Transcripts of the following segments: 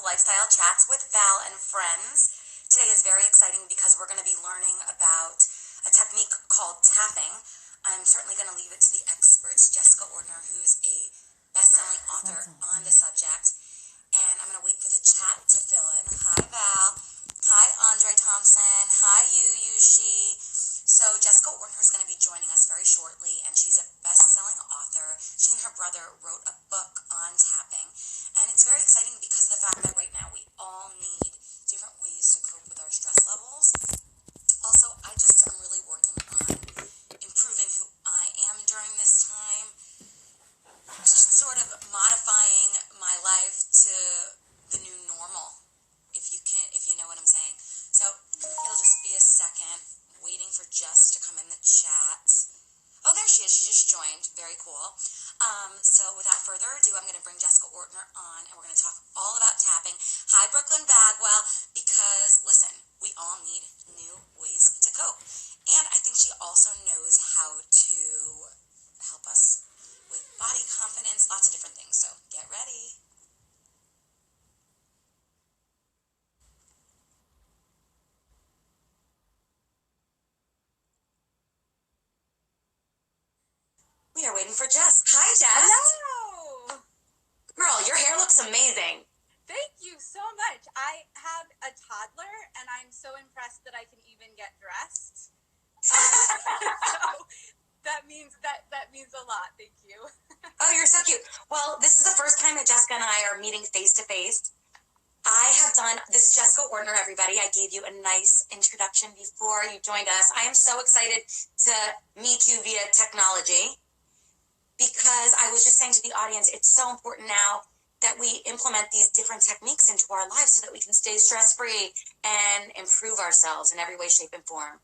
Lifestyle Chats with Val and Friends. Today is very exciting because we're going to be learning about a technique called tapping. I'm certainly going to leave it to the experts, Jessica Ortner, who's a best-selling author on the subject, and I'm going to wait for the chat to fill in. Hi, Val. Hi, Andre Thompson. Hi, she. So Jessica Ortner is going to be joining us very shortly, and she's a best-selling author. She and her brother wrote a book on tapping, and it's very exciting because of the fact that right now we all need different ways to cope with our stress levels. Also, I just am really working on improving who I am during this time, just sort of modifying my life to the new normal, if you know what I'm saying. So it'll just be a second, waiting for Jess to come in the chat. Oh, there she is. She just joined. Very cool. So without further ado, I'm going to bring Jessica Ortner on, and we're going to talk all about tapping. Hi, Brooklyn Bagwell, because, listen, we all need new ways to cope. And I think she also knows how to help us with body confidence, lots of different things. So get ready. We are waiting for Jess. Hi, Jess. Hello. Girl, your hair looks amazing. Thank you so much. I have a toddler, and I'm so impressed that I can even get dressed. So that means a lot. Thank you. Oh, you're so cute. Well, this is the first time that Jessica and I are meeting face to face. This is Jessica Ortner, everybody. I gave you a nice introduction before you joined us. I am so excited to meet you via technology, because I was just saying to the audience, it's so important now that we implement these different techniques into our lives so that we can stay stress-free and improve ourselves in every way, shape, and form.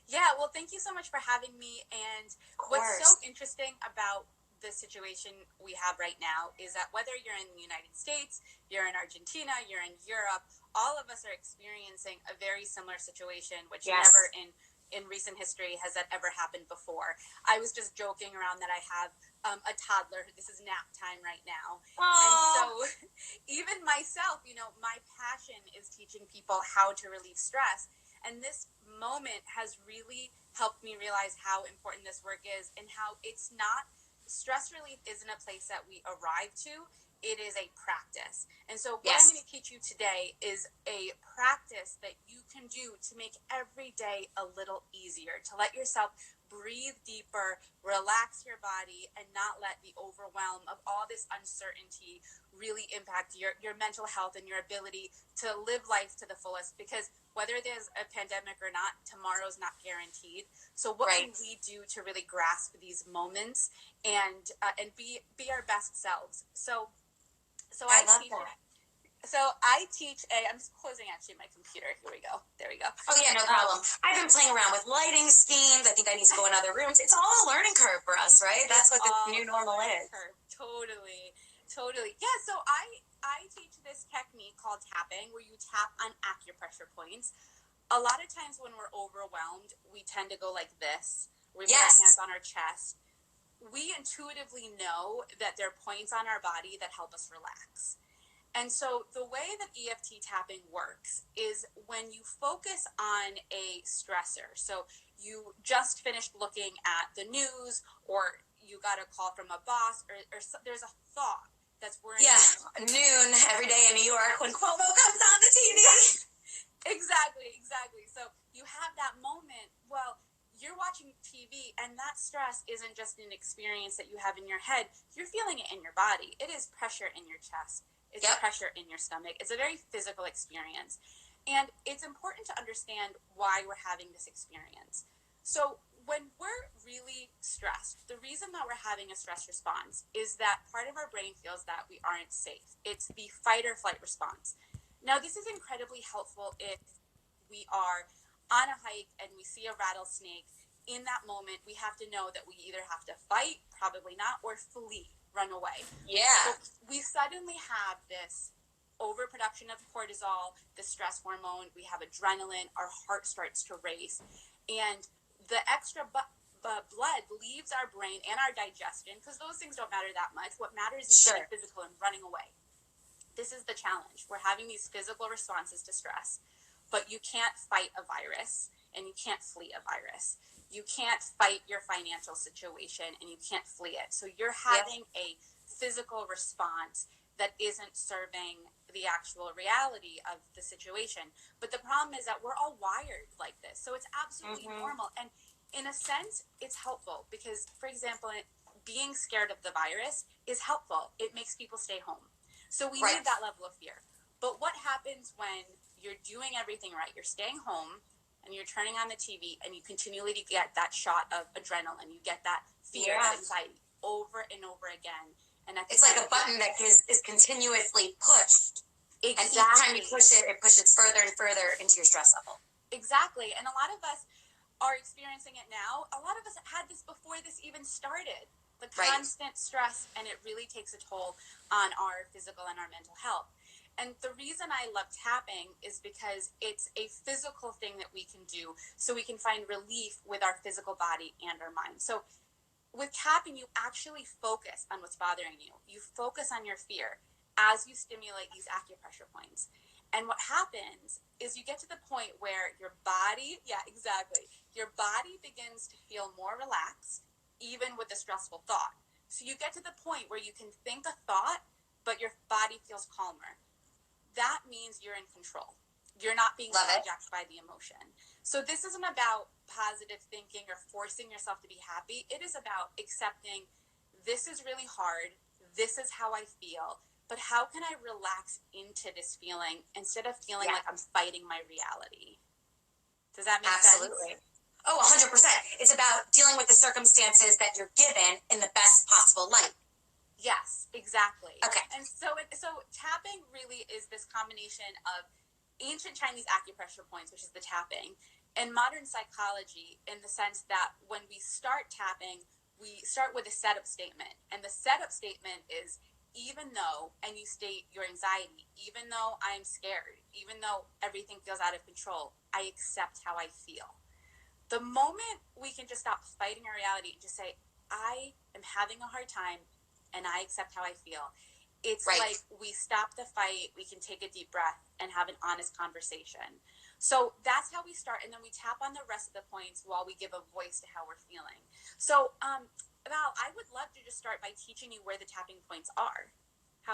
Yeah. Well, thank you so much for having me. And what's so interesting about the situation we have right now is that whether you're in the United States, you're in Argentina, you're in Europe, all of us are experiencing a very similar situation, which never in recent history has that ever happened before. I was just joking around that I have a toddler. This is nap time right now. Aww. And so even myself, my passion is teaching people how to relieve stress. And this moment has really helped me realize how important this work is, and how it's not, stress relief isn't a place that we arrive to. It is a practice. And so what I'm going to teach you today is a practice that you can do to make every day a little easier, to let yourself breathe deeper, relax your body, and not let the overwhelm of all this uncertainty really impact your mental health and your ability to live life to the fullest. Because whether there's a pandemic or not, tomorrow's not guaranteed. So what can we do to really grasp these moments and be our best selves? So I teach I'm just closing actually my computer. Here we go. There we go. Oh yeah, no problem. I've been playing around with lighting schemes. I think I need to go in other rooms. It's all a learning curve for us, right? That's what the new normal is. Totally. Yeah, so I teach this technique called tapping, where you tap on acupressure points. A lot of times when we're overwhelmed, we tend to go like this. We put our hands on our chest. We intuitively know that there are points on our body that help us relax. And so the way that EFT tapping works is when you focus on a stressor. So you just finished looking at the news, or you got a call from a boss, or there's a thought that's worrying you. Yeah, noon every day in New York when Cuomo comes on the TV. Exactly. So you have that moment. Well, you're watching TV, and that stress isn't just an experience that you have in your head. You're feeling it in your body. It is pressure in your chest. It's pressure in your stomach. It's a very physical experience. And it's important to understand why we're having this experience. So when we're really stressed, the reason that we're having a stress response is that part of our brain feels that we aren't safe. It's the fight or flight response. Now, this is incredibly helpful if we are on a hike and we see a rattlesnake. In that moment, we have to know that we either have to fight, probably not, or flee, run away. Yeah. So we suddenly have this overproduction of cortisol, the stress hormone. We have adrenaline. Our heart starts to race. And the extra blood leaves our brain and our digestion, because those things don't matter that much. What matters is being physical and running away. this is the challenge. We're having these physical responses to stress, but you can't fight a virus and you can't flee a virus. You can't fight your financial situation and you can't flee it. So you're having a physical response that isn't serving the actual reality of the situation. But the problem is that we're all wired like this. So it's absolutely normal. And in a sense, it's helpful because, for example, being scared of the virus is helpful. It makes people stay home. So we need that level of fear. But what happens when you're doing everything right? You're staying home and you're turning on the TV and you continually get that shot of adrenaline. You get that fear, that anxiety over and over again. And it's like a button that is continuously pushed. Exactly. And each time you push it, it pushes further and further into your stress level. Exactly. And a lot of us are experiencing it now. A lot of us had this before this even started. The constant stress, and it really takes a toll on our physical and our mental health. And the reason I love tapping is because it's a physical thing that we can do so we can find relief with our physical body and our mind. So with tapping, you actually focus on what's bothering you. You focus on your fear as you stimulate these acupressure points. And what happens is you get to the point where your body, your body begins to feel more relaxed, even with a stressful thought. So you get to the point where you can think a thought, but your body feels calmer. That means you're in control. You're not being hijacked by the emotion. So this isn't about positive thinking or forcing yourself to be happy. It is about accepting this is really hard. This is how I feel. But how can I relax into this feeling instead of feeling like I'm fighting my reality? Does that make sense? Absolutely. Oh, 100%. It's about dealing with the circumstances that you're given in the best possible light. Yes, exactly. Okay. And so tapping really is this combination of ancient Chinese acupressure points, which is the tapping, and modern psychology, in the sense that when we start tapping, we start with a setup statement. And the setup statement is, even though, and you state your anxiety, even though I'm scared, even though everything feels out of control, I accept how I feel. The moment we can just stop fighting our reality and just say, I am having a hard time and I accept how I feel. It's like we stop the fight, we can take a deep breath and have an honest conversation. So that's how we start. And then we tap on the rest of the points while we give a voice to how we're feeling. So, Val, I would love to just start by teaching you where the tapping points are.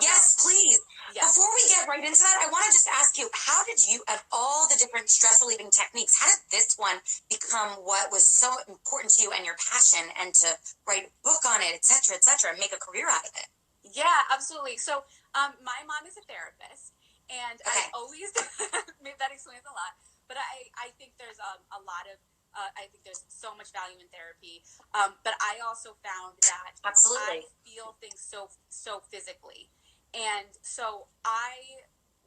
Yes, please. Yes. Before we get right into that, I want to just ask you, how did you, of all the different stress relieving techniques, how did this one become what was so important to you and your passion, and to write a book on it, et cetera, and make a career out of it? Yeah, absolutely. So my mom is a therapist, and I always, that explains a lot, but I think there's a lot of, I think there's so much value in therapy, but I also found that I feel things so physically. And so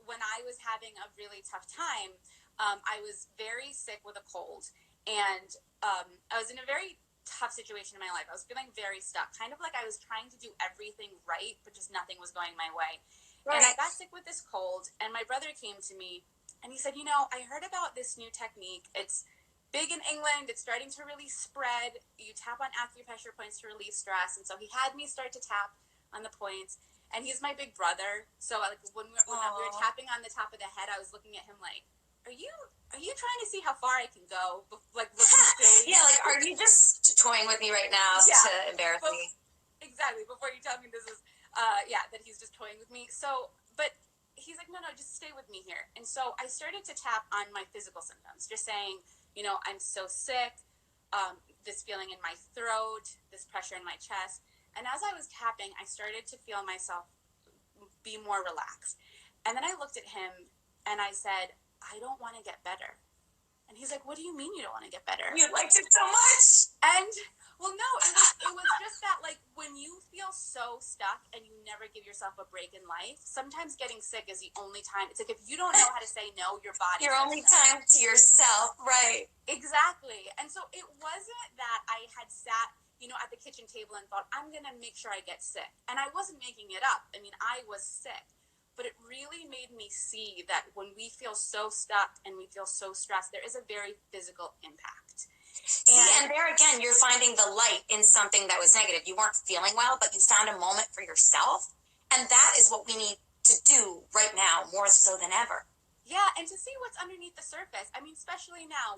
when I was having a really tough time, I was very sick with a cold, and I was in a very tough situation in my life. I was feeling very stuck, kind of like I was trying to do everything right, but just nothing was going my way. And I got sick with this cold, and my brother came to me, and he said, I heard about this new technique. It's big in England. It's starting to really spread. You tap on acupressure points to relieve stress. And so he had me start to tap on the points. And he's my big brother. So like when we were tapping on the top of the head, I was looking at him like, are you trying to see how far I can go? Like looking silly. Yeah, like, are you just toying with me right now to embarrass me? Exactly. Before you tell me this is, that he's just toying with me. So, but he's like, no, just stay with me here. And so I started to tap on my physical symptoms, just saying, I'm so sick, this feeling in my throat, this pressure in my chest. And as I was tapping, I started to feel myself be more relaxed. And then I looked at him and I said, I don't want to get better. And he's like, what do you mean you don't want to get better? You liked it so much. And, well, no, it was just that, like, when you feel so stuck and you never give yourself a break in life, sometimes getting sick is the only time. It's like, if you don't know how to say no, your body. Your only time to yourself, right. Exactly. And so it wasn't that I had sat, at the kitchen table and thought, I'm going to make sure I get sick. And I wasn't making it up. I mean, I was sick. But it really made me see that when we feel so stuck and we feel so stressed, there is a very physical impact. And there again, you're finding the light in something that was negative. You weren't feeling well, but you found a moment for yourself. And that is what we need to do right now more so than ever. Yeah, and to see what's underneath the surface. I mean, especially now,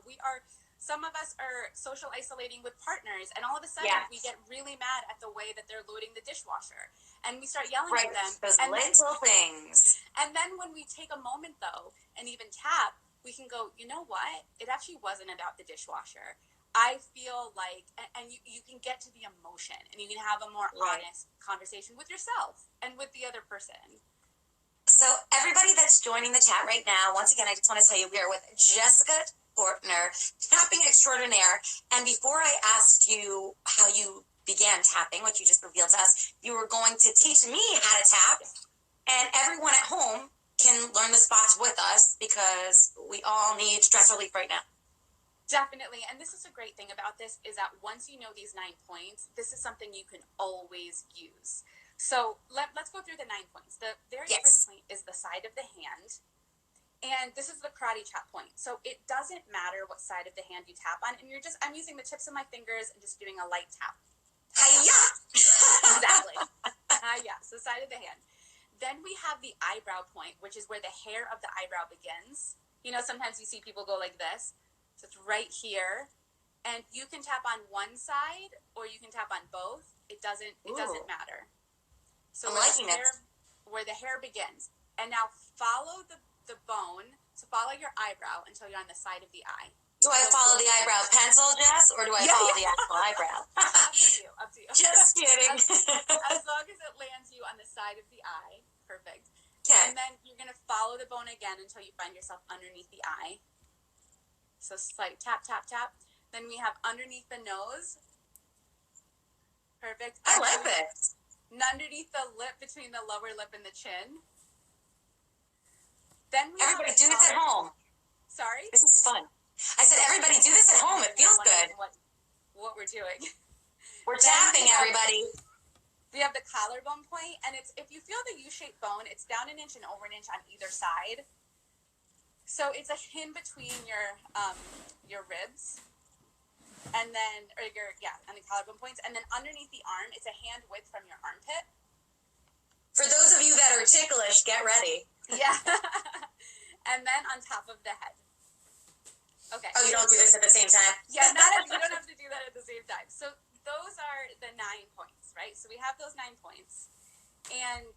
some of us are social isolating with partners, and all of a sudden we get really mad at the way that they're loading the dishwasher, and we start yelling at them. Those little things. And then when we take a moment, though, and even tap, we can go, you know what? It actually wasn't about the dishwasher. I feel like, and you can get to the emotion, and you can have a more honest conversation with yourself and with the other person. So everybody that's joining the chat right now, once again, I just want to tell you we are with Jessica Ortner, tapping extraordinaire. And before I asked you how you began tapping, which you just revealed to us, you were going to teach me how to tap, and everyone at home can learn the spots with us because we all need stress relief right now. Definitely. And this is a great thing about this is that once you know these 9 points, this is something you can always use. So let's go through the 9 points. The very first point is the side of the hand. And this is the karate chop point. So it doesn't matter what side of the hand you tap on. And I'm using the tips of my fingers and just doing a light tap. Hi-ya! Exactly. Hi-ya. So side of the hand. Then we have the eyebrow point, which is where the hair of the eyebrow begins. You know, sometimes you see people go like this. So it's right here. And you can tap on one side or you can tap on both. It doesn't matter. So where the hair begins. And now follow the bone. So follow your eyebrow until you're on the side of the eye. Do I follow the eyebrow pencil, Jess, or do I follow the actual eyebrow? Up to you. Just kidding. As long as it lands you on the side of the eye. Perfect. Okay. And then you're going to follow the bone again until you find yourself underneath the eye. So slight tap, tap, tap. Then we have underneath the nose. Perfect. I like this. Underneath the lip, between the lower lip and the chin. Then everybody do this at home. Sorry? This is fun. I said everybody do this at home. It feels good. What we're doing. We're tapping, everybody. We have the collarbone point, and it's if you feel the U-shaped bone, it's down 1 inch and over 1 inch on either side. So it's in between your ribs. And then, on the collarbone points. And then underneath the arm, it's a hand width from your armpit. For those of you that are ticklish, get ready. Yeah. And then on top of the head. Okay. Oh, you don't do this at the same time? Yeah, you don't have to do that at the same time. So those are the 9 points, right? So we have those 9 points. And,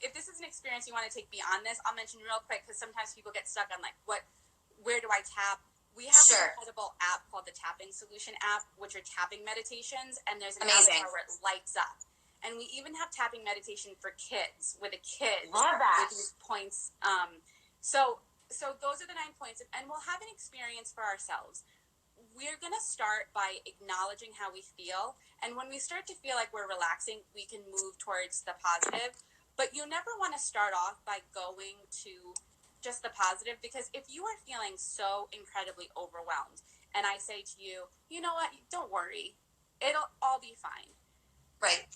if this is an experience you want to take beyond this, I'll mention real quick because sometimes people get stuck on where do I tap? We have an incredible app called the Tapping Solution app, which are tapping meditations, and there's an avatar where it lights up. And we even have tapping meditation for kids with a kid. Love that. With these points. So those are the 9 points, and we'll have an experience for ourselves. We're going to start by acknowledging how we feel, and when we start to feel like we're relaxing, we can move towards the positive. But you never want to start off by going to just the positive, because if you are feeling so incredibly overwhelmed and I say to you, you know what, don't worry, it'll all be fine. Right.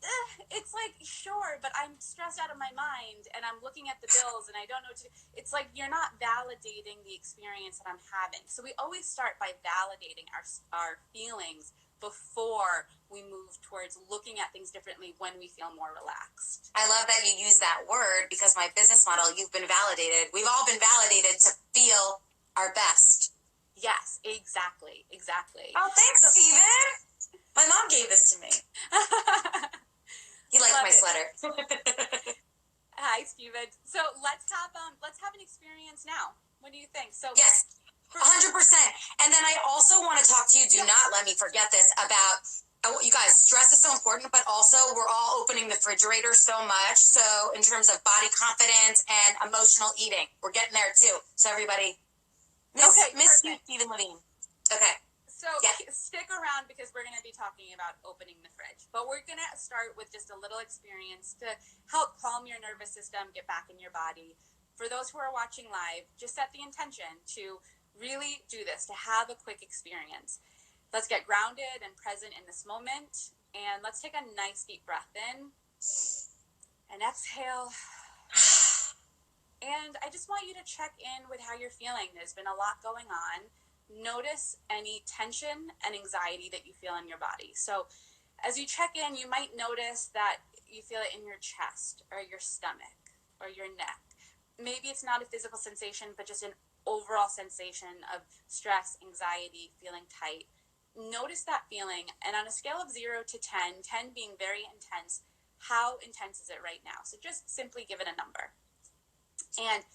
It's like, sure, but I'm stressed out of my mind and I'm looking at the bills and I don't know what to do. It's like you're not validating the experience that I'm having. So we always start by validating our feelings before we move towards looking at things differently when we feel more relaxed. I love that you use that word because my business model, you've been validated. We've all been validated to feel our best. Yes, exactly. Oh, thanks, Steven. My mom gave this to me. He liked my sweater. Hi, Steven. So let's have an experience now. What do you think? So yes. 100%. And then I also want to talk to you, do not let me forget this, about, you guys, stress is so important, but also we're all opening the refrigerator so much. So in terms of body confidence and emotional eating, we're getting there too. So everybody, miss you, Stephen Levine. Okay. So stick around because we're going to be talking about opening the fridge. But we're going to start with just a little experience to help calm your nervous system, get back in your body. For those who are watching live, just set the intention to really do this, to have a quick experience. Let's get grounded and present in this moment. And let's take a nice deep breath in and exhale. And I just want you to check in with how you're feeling. There's been a lot going on. Notice any tension and anxiety that you feel in your body. So as you check in, you might notice that you feel it in your chest or your stomach or your neck. Maybe it's not a physical sensation, but just an overall sensation of stress, anxiety, feeling tight. Notice that feeling, and on a scale of 0 to 10, 10 being very intense, how intense is it right now? So just simply give it a number. And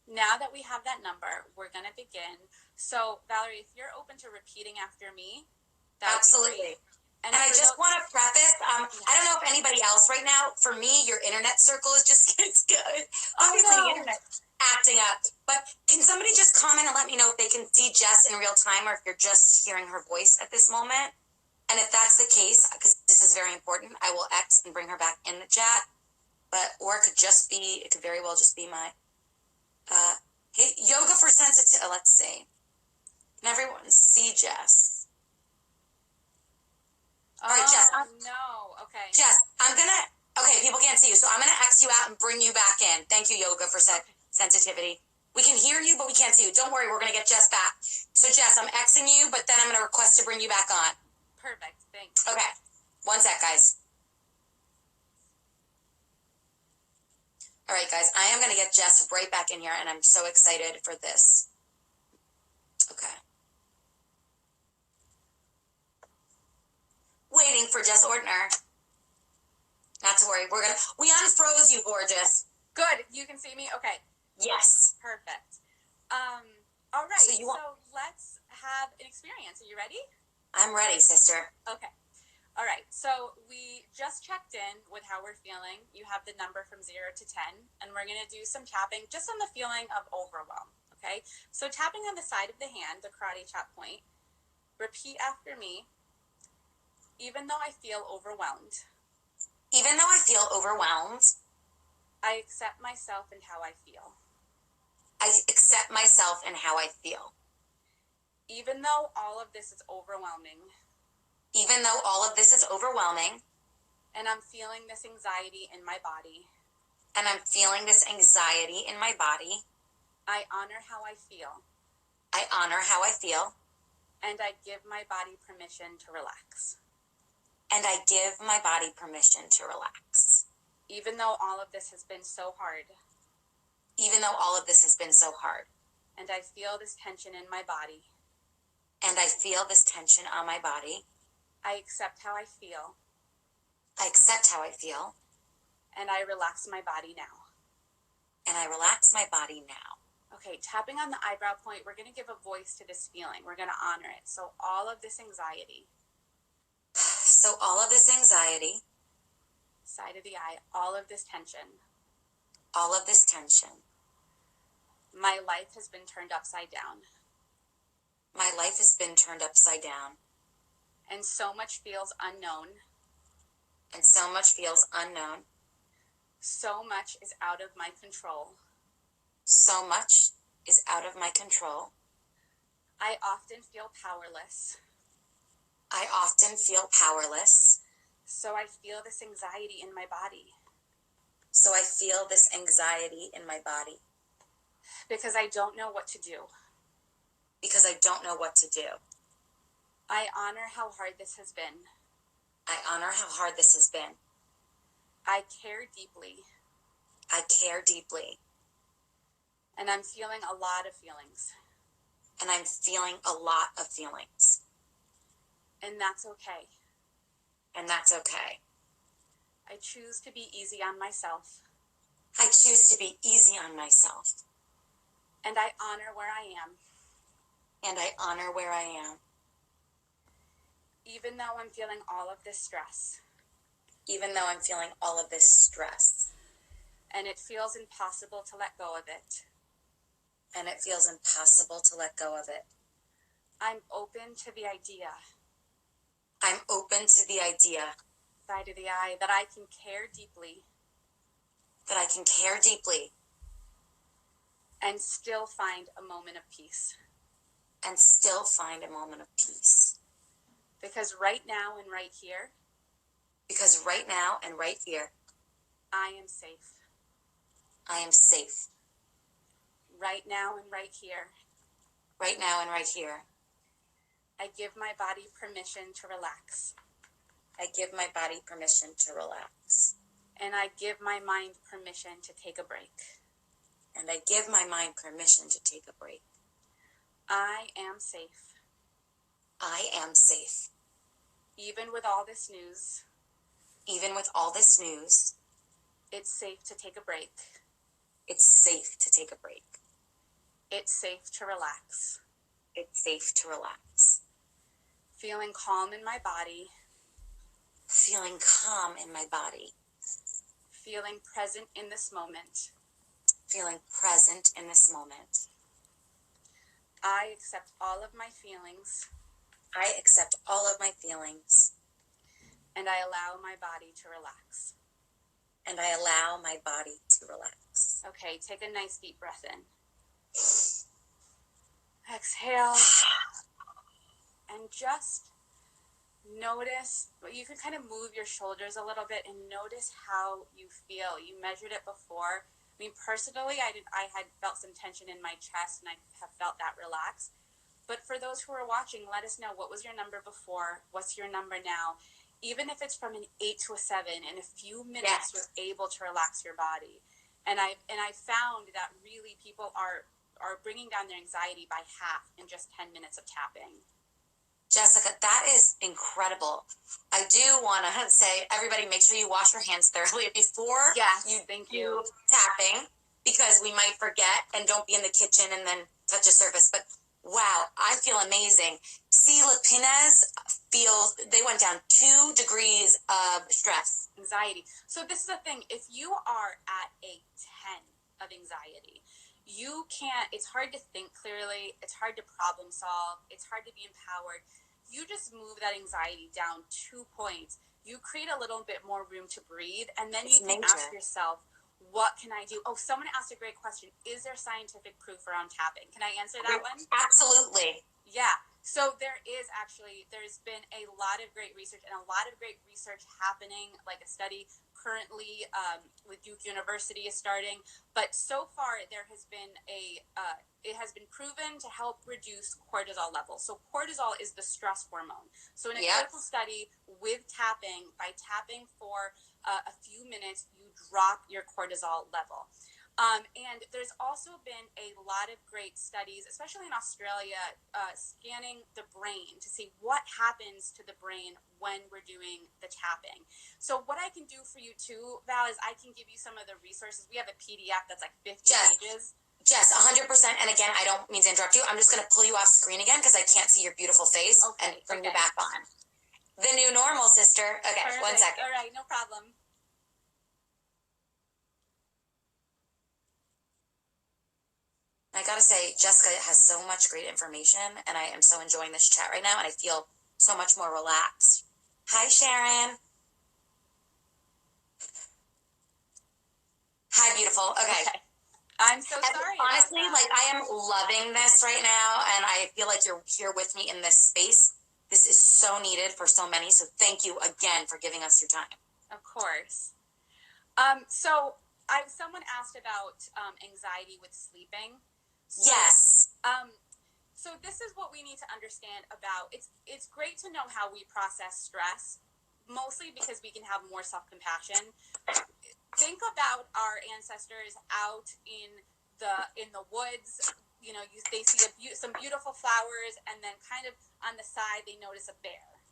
now that we have that number, we're going to begin. So, Valerie, if you're open to repeating after me, that would be great. Absolutely. And I just want to preface, I don't know if anybody else right now, for me, your internet circle is just, it's good. Obviously, the internet acting up. But can somebody just comment and let me know if they can see Jess in real time or if you're just hearing her voice at this moment? And if that's the case, because this is very important, I will X and bring her back in the chat. But, or it could very well just be my, hey, yoga for sensitive, let's see. Can everyone see Jess? All right, Jess. No. Okay. Jess, okay, people can't see you, so I'm going to X you out and bring you back in. Thank you, yoga for sensitivity. We can hear you, but we can't see you. Don't worry, we're going to get Jess back. So, Jess, I'm Xing you, but then I'm going to request to bring you back on. Perfect. Thanks. Okay. One sec, guys. All right, guys, I am going to get Jess right back in here, and I'm so excited for this. Okay. Waiting for Jess Ortner. Not to worry, we unfroze you, gorgeous. Good, you can see me? Okay. Yes. Perfect. All right, so let's have an experience. Are you ready? I'm ready, sister. Okay. All right, so we just checked in with how we're feeling. You have the number from 0 to 10, and we're going to do some tapping just on the feeling of overwhelm, okay? So tapping on the side of the hand, the karate chop point, repeat after me. Even though I feel overwhelmed. Even though I feel overwhelmed. I accept myself and how I feel. I accept myself and how I feel. Even though all of this is overwhelming. Even though all of this is overwhelming. And I'm feeling this anxiety in my body. And I'm feeling this anxiety in my body. I honor how I feel. I honor how I feel. And I give my body permission to relax. And I give my body permission to relax. Even though all of this has been so hard. Even though all of this has been so hard. And I feel this tension in my body. And I feel this tension on my body. I accept how I feel. I accept how I feel. And I relax my body now. And I relax my body now. Okay, tapping on the eyebrow point, we're going to give a voice to this feeling. We're going to honor it. So all of this anxiety. So all of this anxiety. Side of the eye, all of this tension. All of this tension. My life has been turned upside down. My life has been turned upside down. And so much feels unknown. And so much feels unknown. So much is out of my control. So much is out of my control. I often feel powerless. I often feel powerless. So I feel this anxiety in my body. So I feel this anxiety in my body. Because I don't know what to do. Because I don't know what to do. I honor how hard this has been. I honor how hard this has been. I care deeply. I care deeply. And I'm feeling a lot of feelings. And I'm feeling a lot of feelings. And that's okay. And that's okay. I choose to be easy on myself. I choose to be easy on myself. And I honor where I am. And I honor where I am. Even though I'm feeling all of this stress. Even though I'm feeling all of this stress. And it feels impossible to let go of it. And it feels impossible to let go of it. I'm open to the idea. I'm open to the idea. Side of the eye, that I can care deeply. That I can care deeply. And still find a moment of peace. And still find a moment of peace. Because right now and right here. Because right now and right here. I am safe. I am safe. Right now and right here. Right now and right here. I give my body permission to relax. I give my body permission to relax. And I give my mind permission to take a break. And I give my mind permission to take a break. I am safe. I am safe. Even with all this news, Even with all this news, it's safe to take a break. it's safe to take a break. It's safe to relax. It's safe to relax. Feeling calm in my body. Feeling calm in my body. Feeling present in this moment. Feeling present in this moment. I accept all of my feelings. I accept all of my feelings. And I allow my body to relax. And I allow my body to relax. Okay, take a nice deep breath in. Exhale. And just notice, you can kind of move your shoulders a little bit and notice how you feel. You measured it before. I mean, personally, I had felt some tension in my chest and I have felt that relax. But for those who are watching, let us know, what was your number before? What's your number now? Even if it's from an 8 to a 7, in a few minutes, Yes. you're able to relax your body. And I found that really people are bringing down their anxiety by half in just 10 minutes of tapping. Jessica, that is incredible. I do want to say, everybody, make sure you wash your hands thoroughly before Yes, you thank do you. tapping, because we might forget, and don't be in the kitchen and then touch a surface. But wow, I feel amazing. See, Lapinez they went down 2 degrees of stress. Anxiety. So this is the thing. If you are at a 10 of anxiety, you can't, it's hard to think clearly. It's hard to problem solve. It's hard to be empowered. You just move that anxiety down 2 points. You create a little bit more room to breathe. And then It's you can major. ask yourself, what can I do? Oh, someone asked a great question. Is there scientific proof around tapping? Can I answer that one? Absolutely. Yeah. So there's been a lot of great research and a lot of great research happening, like a study currently with Duke University is starting. But so far there has been it has been proven to help reduce cortisol levels. So cortisol is the stress hormone. So in a clinical study with tapping, by tapping for a few minutes, you drop your cortisol level. And there's also been a lot of great studies, especially in Australia, scanning the brain to see what happens to the brain when we're doing the tapping. So what I can do for you too, Val, is I can give you some of the resources. We have a PDF that's like 50 pages. Jess, 100%. And again, I don't mean to interrupt you. I'm just going to pull you off screen again because I can't see your beautiful face and bring you back on. The new normal, sister. Okay, Perfect. 1 second. All right, no problem. I gotta say, Jessica has so much great information, and I am so enjoying this chat right now, and I feel so much more relaxed. Hi, Sharon. Hi, beautiful. Okay. I'm so sorry. Honestly, like, I am loving this right now, and I feel like you're here with me in this space. This is so needed for so many, so thank you again for giving us your time. Of course. So someone asked about anxiety with sleeping. So, yes. So this is what we need to understand about. It's great to know how we process stress, mostly because we can have more self-compassion. Think about our ancestors out in the woods. You know, they see some beautiful flowers, and then kind of on the side they notice a bear.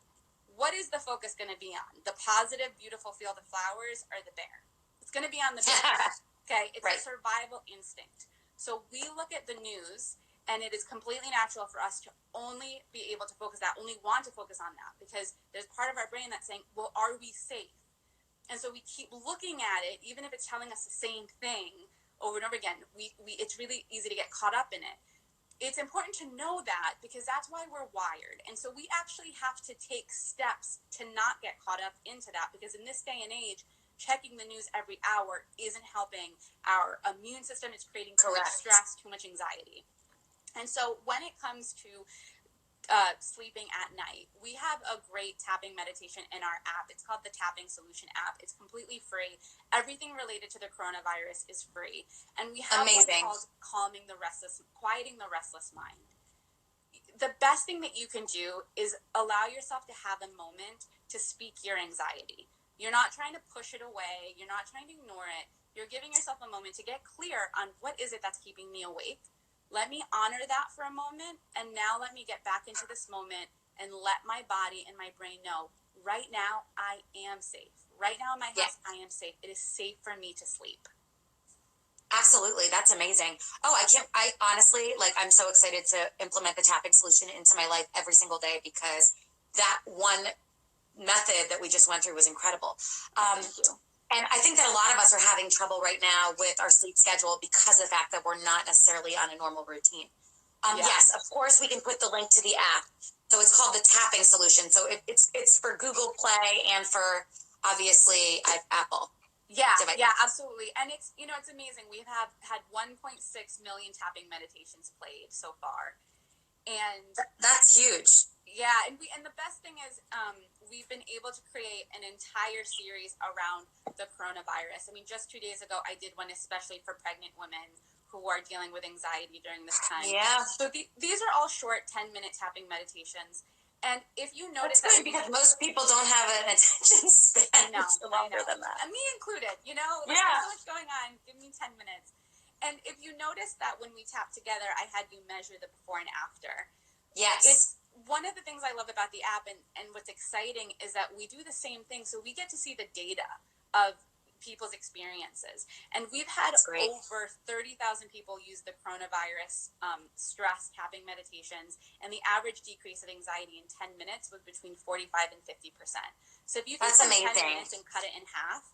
What is the focus going to be on? The positive, beautiful field of flowers, or the bear? It's going to be on the bear. Okay, it's a survival instinct. So we look at the news, and it is completely natural for us to only be able to focus that, only want to focus on that, because there's part of our brain that's saying, well, are we safe? And so we keep looking at it, even if it's telling us the same thing over and over again. It's really easy to get caught up in it. It's important to know that, because that's why we're wired. And so we actually have to take steps to not get caught up into that, because in this day and age, checking the news every hour isn't helping our immune system. It's creating too much stress, too much anxiety. And so when it comes to sleeping at night, we have a great tapping meditation in our app. It's called the Tapping Solution app. It's completely free. Everything related to the coronavirus is free. And we have one called Quieting the Restless Mind. The best thing that you can do is allow yourself to have a moment to speak your anxiety. You're not trying to push it away. You're not trying to ignore it. You're giving yourself a moment to get clear on what is it that's keeping me awake. Let me honor that for a moment, and now let me get back into this moment and let my body and my brain know right now I am safe. Right now in my house, I am safe. It is safe for me to sleep. Absolutely. That's amazing. Oh, I honestly, like, I'm so excited to implement the tapping solution into my life every single day, because that one method that we just went through was incredible. And I think that a lot of us are having trouble right now with our sleep schedule because of the fact that we're not necessarily on a normal routine. Yes, of course, we can put the link to the app. So it's called the tapping solution. So it's for Google Play and for, obviously, Apple. Yeah, yeah, absolutely. And it's, you know, it's amazing. We have had 1.6 million tapping meditations played so far. And that's huge. Yeah, and the best thing is we've been able to create an entire series around the coronavirus. I mean, just 2 days ago, I did one especially for pregnant women who are dealing with anxiety during this time. Yeah. So these are all short 10-minute tapping meditations. And if you notice that's good, because most people don't have an attention span. I know. Than that. And me included, you know, like, yeah. There's so much going on. Give me 10 minutes. And if you notice that when we tap together, I had you measure the before and after. Yes. It's one of the things I love about the app, and what's exciting is that we do the same thing. So we get to see the data of people's experiences. And we've had over 30,000 people use the coronavirus stress tapping meditations, and the average decrease of anxiety in 10 minutes was between 45 and 50%. So if you can take 10 minutes and cut it in half,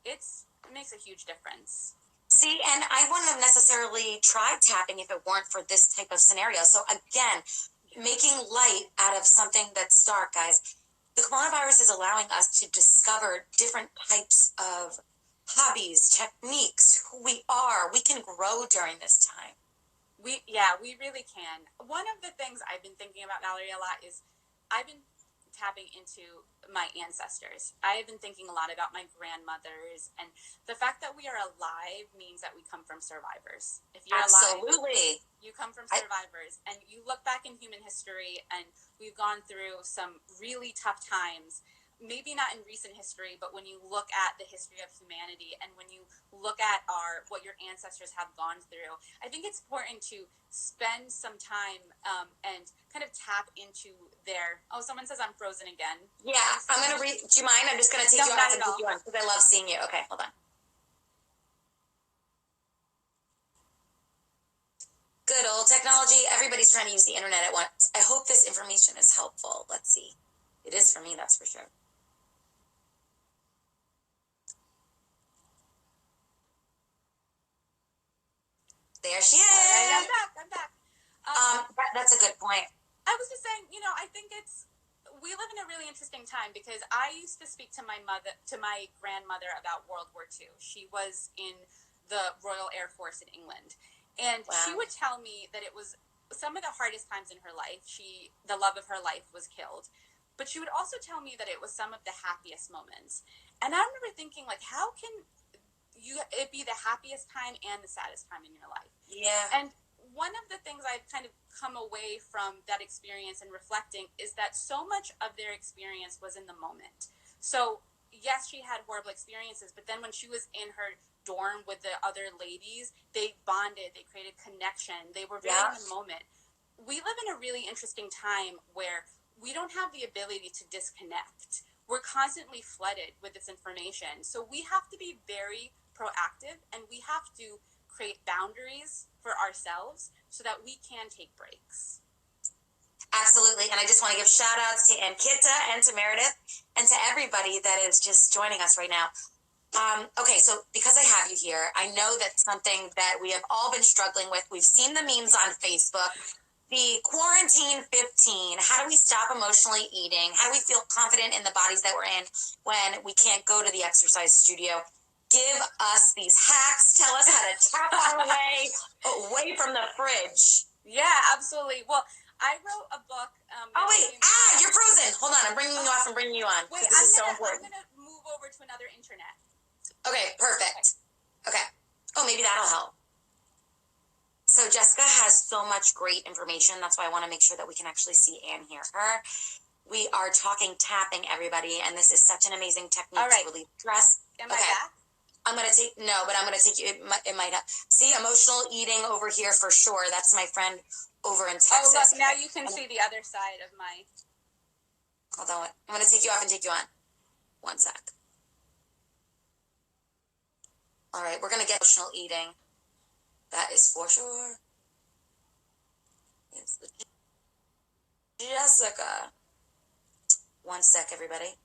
it makes a huge difference. See, and I wouldn't have necessarily tried tapping if it weren't for this type of scenario. So again, making light out of something that's dark, guys. The coronavirus is allowing us to discover different types of hobbies, techniques, who we are. We can grow during this time. We really can. One of the things I've been thinking about, Valerie, a lot is I've been tapping into my ancestors. I have been thinking a lot about my grandmothers, and the fact that we are alive means that we come from survivors. If you're alive, you come from survivors. And you look back in human history, and we've gone through some really tough times. Maybe not in recent history, but when you look at the history of humanity, and when you look at what your ancestors have gone through, I think it's important to spend some time and kind of tap into their. Oh, someone says I'm frozen again. Yeah, I'm gonna read. Do you mind? I'm just gonna take you off and take you on, because I love seeing you. Okay, hold on. Good old technology. Everybody's trying to use the internet at once. I hope this information is helpful. Let's see. It is for me, that's for sure. There she is. Right, I'm back. That's a good point. I was just saying, you know, I think we live in a really interesting time, because I used to speak to my grandmother about World War II. She was in the Royal Air Force in England. And she would tell me that it was some of the hardest times in her life. The love of her life was killed. But she would also tell me that it was some of the happiest moments. And I remember thinking, like, how can it be the happiest time and the saddest time in your life? Yeah. And one of the things I've kind of come away from that experience and reflecting is that so much of their experience was in the moment. So yes, she had horrible experiences, but then when she was in her dorm with the other ladies, they bonded, they created connection, they were very in the moment. We live in a really interesting time where we don't have the ability to disconnect. We're constantly flooded with this information. So we have to be very proactive, and we have to create boundaries for ourselves so that we can take breaks. Absolutely. And I just want to give shout outs to Ankita and to Meredith and to everybody that is just joining us right now. Okay, so because I have you here, I know that's something that we have all been struggling with. We've seen the memes on Facebook. The quarantine 15, how do we stop emotionally eating? How do we feel confident in the bodies that we're in when we can't go to the exercise studio? Give us these hacks. Tell us how to tap our way away from the fridge. Yeah, absolutely. Well, I wrote a book. You're frozen. Hold on, I'm bringing you off and bringing you on. Wait, this is so important. I'm going to move over to another internet. Okay, perfect. Okay. Oh, maybe that'll help. So Jessica has so much great information. That's why I want to make sure that we can actually see and hear her. We are talking tapping, everybody, and this is such an amazing technique All right. to relieve stress. Am I back? I'm going to take, no, but I'm going to take you, it might not. See, emotional eating over here for sure. That's my friend over in Texas. Oh, look, now you can see the other side of my. Hold on. I'm going to take you off and take you on. One sec. All right, we're going to get emotional eating. That is for sure. It's the Jessica. One sec, everybody.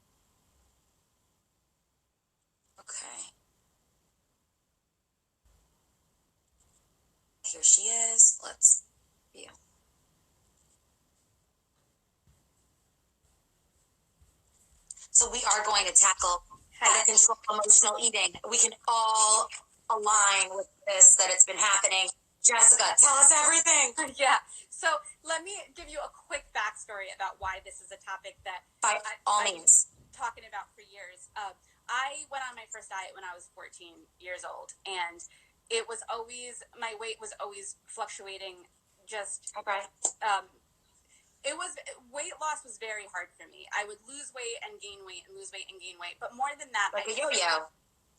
Okay. Here she is. Let's view. So we are going to tackle how to control emotional eating. We can all align with this, that it's been happening. Jessica, tell us everything. Yeah. So let me give you a quick backstory about why this is a topic that By all means. I've been talking about for years. I went on my first diet when I was 14 years old, and it was always, my weight was always fluctuating. Just Okay. It was, weight loss was very hard for me. I would lose weight and gain weight and lose weight and gain weight, but more than that, Like a yo-yo.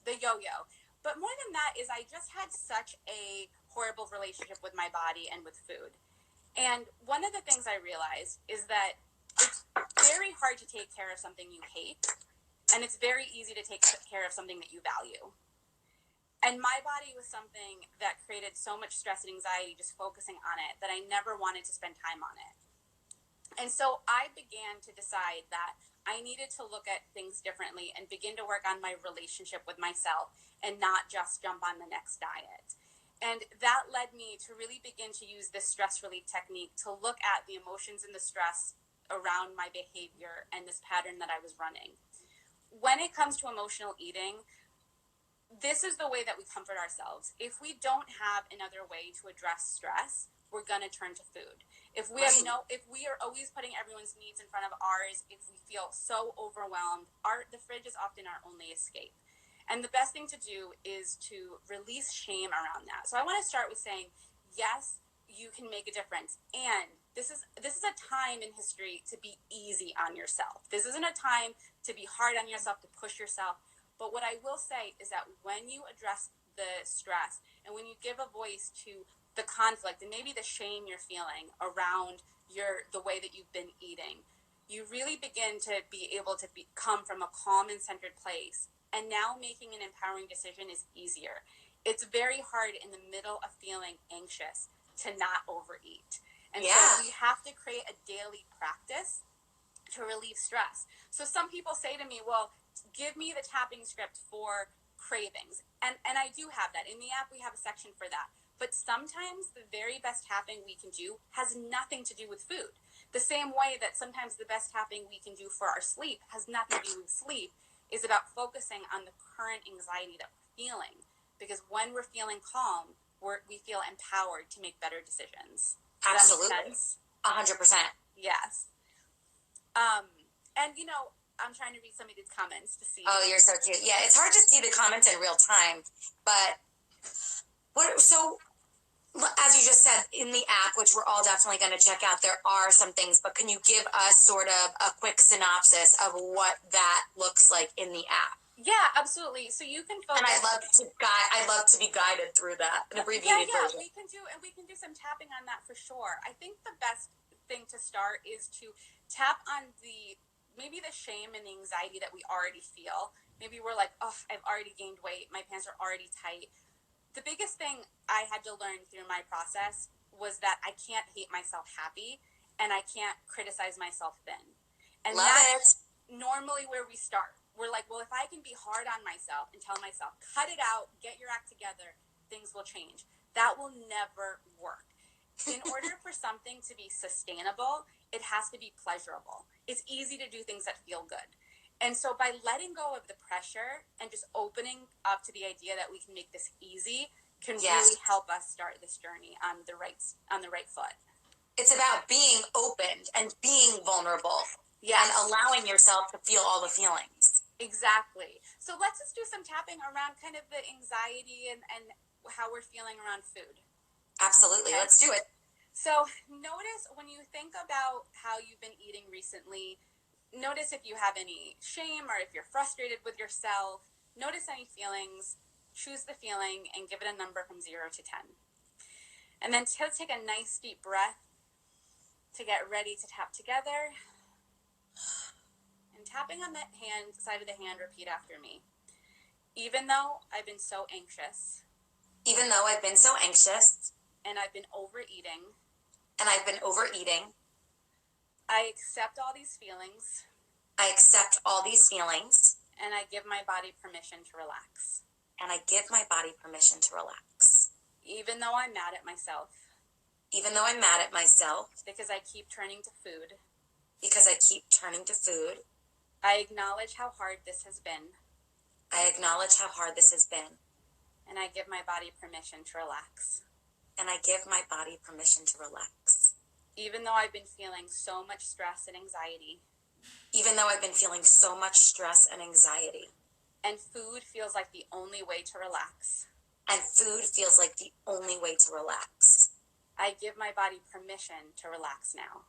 The yo-yo. But more than that is I just had such a horrible relationship with my body and with food. And one of the things I realized is that it's very hard to take care of something you hate, and it's very easy to take care of something that you value. And my body was something that created so much stress and anxiety just focusing on it that I never wanted to spend time on it. And so I began to decide that I needed to look at things differently and begin to work on my relationship with myself and not just jump on the next diet. And that led me to really begin to use this stress relief technique to look at the emotions and the stress around my behavior and this pattern that I was running. When it comes to emotional eating, this is the way that we comfort ourselves. If we don't have another way to address stress, we're going to turn to food. If we are always putting everyone's needs in front of ours, if we feel so overwhelmed, the fridge is often our only escape. And the best thing to do is to release shame around that. So I want to start with saying, yes, you can make a difference. And this is a time in history to be easy on yourself. This isn't a time to be hard on yourself, to push yourself. But what I will say is that when you address the stress and when you give a voice to the conflict and maybe the shame you're feeling around the way that you've been eating, you really begin to be able to come from a calm and centered place. And now making an empowering decision is easier. It's very hard in the middle of feeling anxious to not overeat. And so we have to create a daily practice to relieve stress. So some people say to me, well, give me the tapping script for cravings. And I do have that. In the app, we have a section for that. But sometimes the very best tapping we can do has nothing to do with food. The same way that sometimes the best tapping we can do for our sleep has nothing to do with sleep, is about focusing on the current anxiety that we're feeling. Because when we're feeling calm, we feel empowered to make better decisions. Does that make sense? 100%. Yes. And I'm trying to read some of these comments to see. Oh, you're so cute. Yeah, it's hard to see the comments in real time, but as you just said, in the app, which we're all definitely going to check out, there are some things, but can you give us sort of a quick synopsis of what that looks like in the app? Yeah, absolutely. So you can focus. And I'd love to be guided through that, an abbreviated version. We can do some tapping on that for sure. I think the best thing to start is to tap on maybe the shame and the anxiety that we already feel. Maybe we're like, oh, I've already gained weight. My pants are already tight. The biggest thing I had to learn through my process was that I can't hate myself happy and I can't criticize myself thin. And that's normally where we start. We're like, well, if I can be hard on myself and tell myself, cut it out, get your act together, things will change. That will never work. In order for something to be sustainable, it has to be pleasurable. It's easy to do things that feel good. And so by letting go of the pressure and just opening up to the idea that we can make this easy can really help us start this journey on the right foot. It's about being open and being vulnerable and allowing yourself to feel all the feelings. Exactly. So let's just do some tapping around kind of the anxiety and how we're feeling around food. Absolutely. Okay. Let's do it. So notice when you think about how you've been eating recently, Notice if you have any shame or if you're frustrated with yourself. Notice any feelings, choose the feeling, and give it a number from 0 to 10. And then take a nice deep breath to get ready to tap together. And tapping on that side of the hand, repeat after me. Even though I've been so anxious. Even though I've been so anxious. And I've been overeating. I accept all these feelings. I accept all these feelings. And I give my body permission to relax. Even though I'm mad at myself. Because I keep turning to food. I acknowledge how hard this has been. And I give my body permission to relax. Even though I've been feeling so much stress and anxiety. And food feels like the only way to relax. I give my body permission to relax now.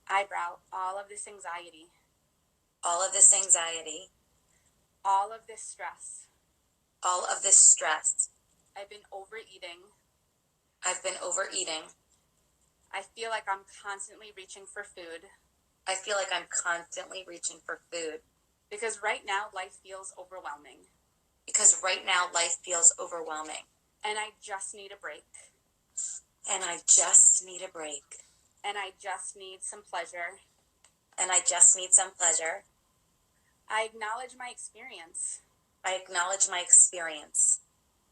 I brow all of this anxiety. All of this stress. I've been overeating. I feel like I'm constantly reaching for food. Because right now life feels overwhelming. And I just need a break. And I just need some pleasure. I acknowledge my experience.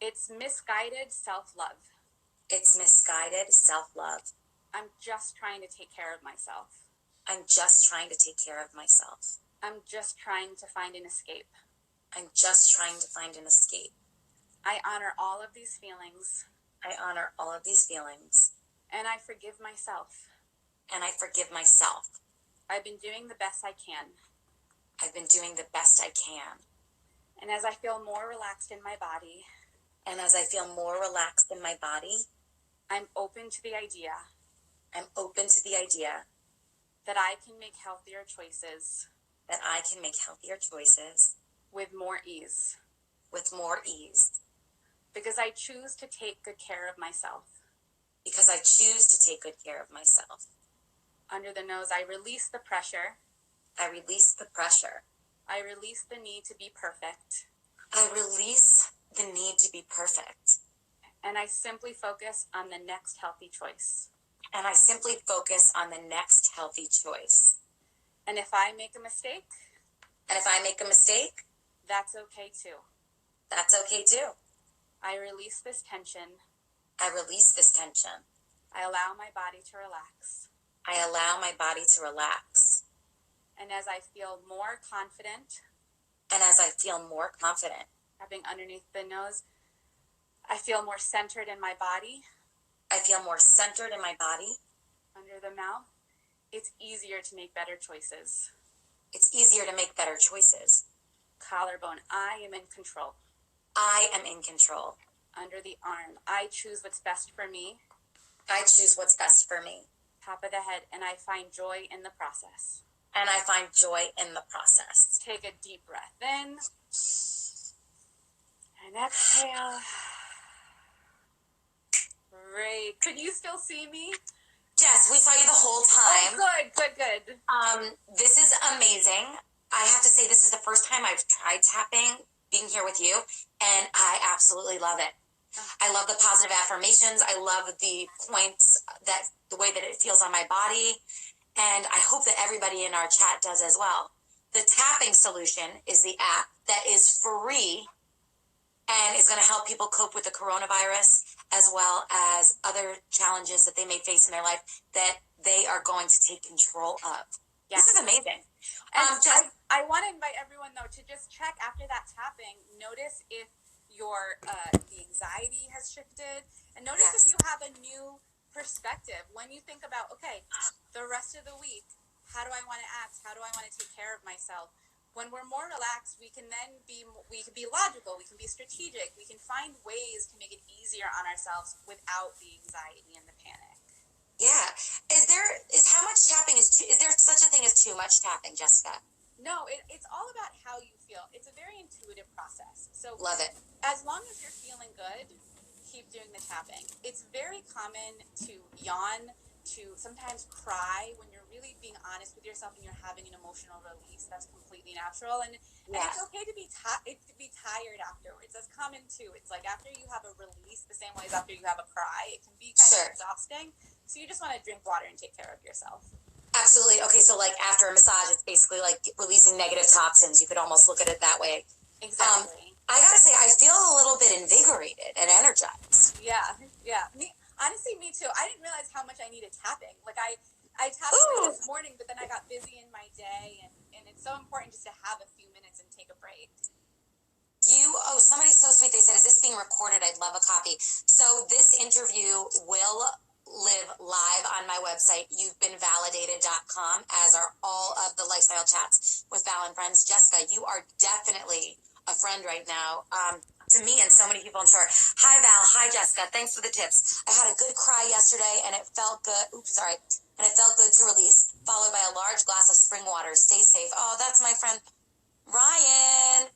It's misguided self-love. I'm just trying to take care of myself. I'm just trying to find an escape. I honor all of these feelings. And I forgive myself. I've been doing the best I can. And as I feel more relaxed in my body. I'm open to the idea. That I can make healthier choices. With more ease. Because I choose to take good care of myself. Under the nose, I release the pressure. I release the need to be perfect. And I simply focus on the next healthy choice. And if I make a mistake, that's okay too. I release this tension. I allow my body to relax. And as I feel more confident, having underneath the nose, I feel more centered in my body. Under the mouth, it's easier to make better choices. Collarbone, I am in control. Under the arm, I choose what's best for me. Top of the head, and I find joy in the process. Take a deep breath in. And exhale. Great. Can you still see me? Yes, we saw you the whole time. Oh, good. This is amazing. I have to say, this is the first time I've tried tapping, being here with you, and I absolutely love it. I love the positive affirmations. I love the points, the way that it feels on my body, and I hope that everybody in our chat does as well. The Tapping Solution is the app that is free and is going to help people cope with the coronavirus as well as other challenges that they may face in their life that they are going to take control of. Yeah. This is amazing. And I want to invite everyone, though, to just check after that tapping. Notice if your the anxiety has shifted. And notice if you have a new perspective. When you think about, okay, the rest of the week, how do I want to act? How do I want to take care of myself? When we're more relaxed, we can be logical, we can be strategic, we can find ways to make it easier on ourselves without the anxiety and the panic. Yeah. Is how much tapping is there such a thing as too much tapping, Jessica? No, it's all about how you feel. It's a very intuitive process. So Love it. as long as you're feeling good, keep doing the tapping. It's very common to yawn, to sometimes cry when you're really being honest with yourself and you're having an emotional release. That's completely natural, and it's okay to be tired afterwards. That's common too. It's like after you have a release, the same way as after you have a cry, it can be kind of exhausting. So you just want to drink water and take care of yourself. Absolutely. Okay, so like after a massage, it's basically like releasing negative toxins. You could almost look at it that way. Exactly. I gotta say, I feel a little bit invigorated and energized. Yeah. Honestly, me too. I didn't realize how much I needed tapping. Like I tapped this morning, but then I got busy in my day, and it's so important just to have a few minutes and take a break. Somebody's so sweet. They said, is this being recorded? I'd love a copy. So this interview will live live on my website, you'vebeenvalidated.com, as are all of the lifestyle chats with Val and friends. Jessica, you are definitely a friend right now. To me and so many people, I'm sure. Hi, Val. Hi, Jessica. Thanks for the tips. I had a good cry yesterday, and it felt good. And it felt good to release, followed by a large glass of spring water. Stay safe. Oh, that's my friend Ryan.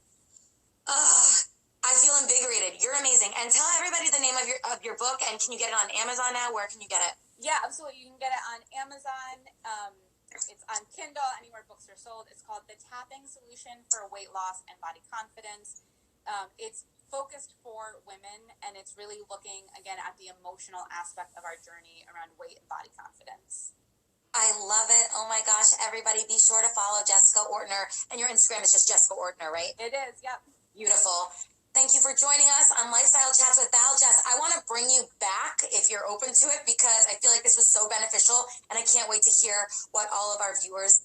I feel invigorated. You're amazing. And tell everybody the name of your book. And can you get it on Amazon now? Where can you get it? Yeah, absolutely. You can get it on Amazon. It's on Kindle, anywhere books are sold. It's called The Tapping Solution for Weight Loss and Body Confidence. It's focused for women, and it's really looking, again, at the emotional aspect of our journey around weight and body confidence. I love it. Oh my gosh, everybody, be sure to follow Jessica Ortner. And your Instagram is just Jessica Ortner, right? It is, yep. Beautiful. Thank you for joining us on Lifestyle Chats with Val. Jess, I want to bring you back if you're open to it, because I feel like this was so beneficial, and I can't wait to hear what all of our viewers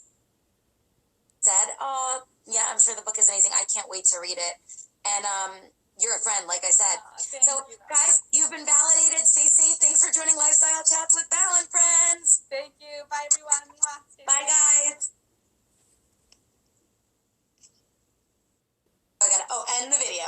said. Oh, yeah, I'm sure the book is amazing. I can't wait to read it. And you're a friend, like I said. So, guys, you've been validated. Stay safe. Thanks for joining Lifestyle Chats with Val and friends. Thank you. Bye, everyone. Bye, guys. I gotta end the video.